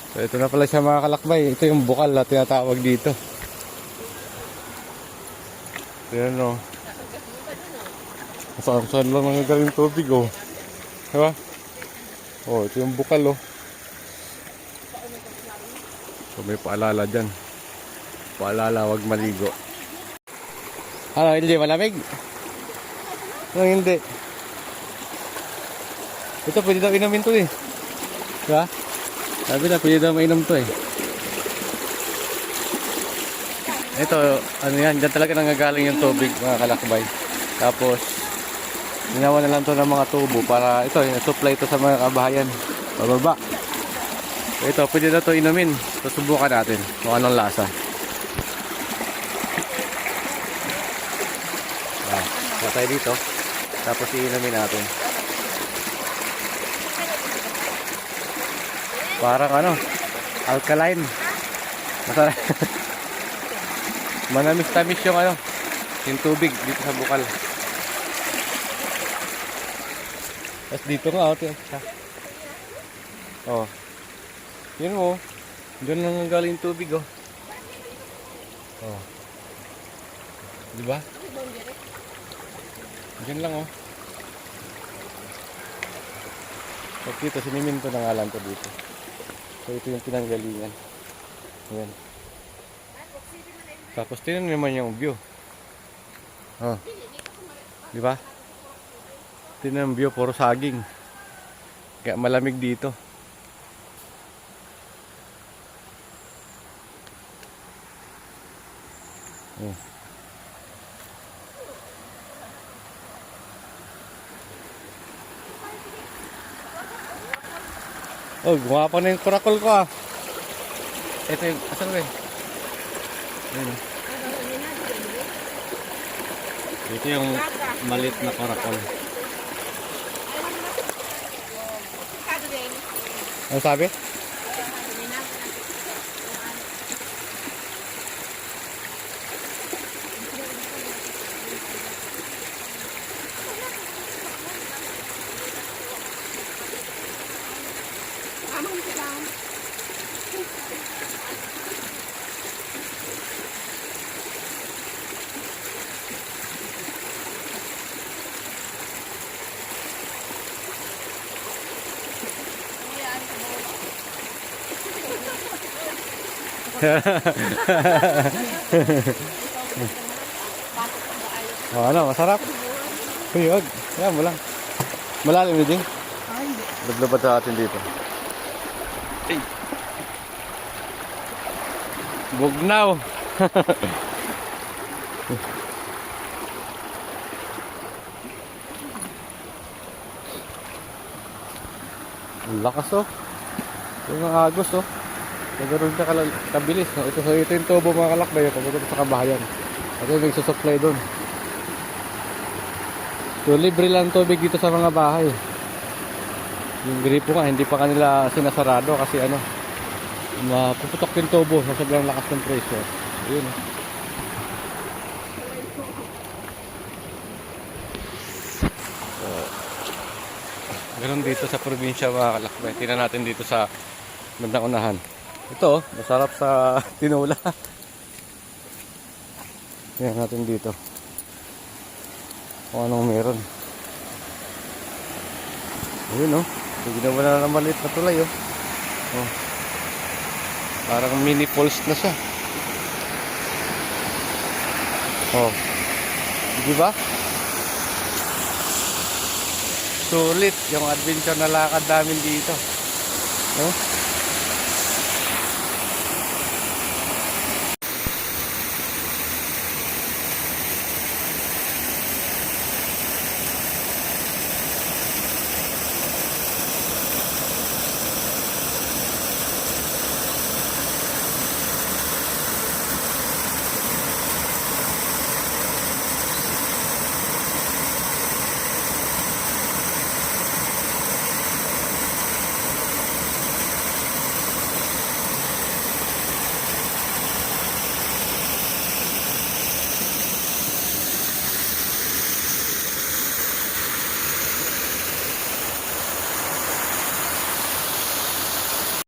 So ito na pala siya mga kalakbay. Ito yung bukal na tinatawag dito. Ayan o. Saan lang nangyagaling tubig o. Diba? O, ito yung bukal o. So may paalala dyan. Paalala, wag maligo. Ano, hindi malamig? No, hindi. Ito, pwede daw inumin to eh. Diba? Sabi na, pwede daw mainom to eh. Ito, ano yan, dyan talaga nanggagaling yung tubig mga kalakbay. Tapos, ginawa na lang to ng mga tubo para ito, supply ito sa mga kabahayan. Pababa. Ito, pwede na to inumin. Susubukan natin kung anong lasa. Patay dito. Tapos iinumin natin. Parang ano, alkaline. Masarap. Manamis-tamis yung ano, yung tubig dito sa bukal. Tapos dito nga, oh. Yun mo. Diyan lang galing yung tubig, oh. Oh. Di ba? Diyan lang, oh. So, dito, siniminto na nga lang to dito. So, ito yung pinanggalingan. Ayan. Tapos, tinan naman yung view. Oh. Di ba? Tinan yung view, puro saging. Kaya malamig dito. Oh. Oh, gumawa pa na yung kurakol ko ah. Ito yung, asan ba yun? Ayun. Ito yung malit na kurakol. Ano sabi? Oh, ano, masarap. Huyog. Yan mo lang. Malalim din. Lablabad sa atin dito. Hey. Bugnaw. Ang lakas oh. Ito yung agos oh. Nagaroon siya kabilis. No? Ito yung tubo mga kalakbay. Pagdating sa kabahayan. Ito yung nagsusupply doon. So libre lang tubig dito sa mga bahay. Yung gripo nga hindi pa kanila sinasarado kasi ano, mapuputok yung tubo sa sobrang lakas ng pressure. Ayun. So, ganoon dito sa probinsya mga kalakbay. Tingnan natin dito sa bandang unahan. Ito, masarap sa tinola. Tingnan natin dito. Kung anong meron. Ayun oh. Ginawa na ng maliit na tulay oh. Oh. Parang mini falls na siya. Oh. Di ba? Sulit yung adventure na lakad namin dito. Oh.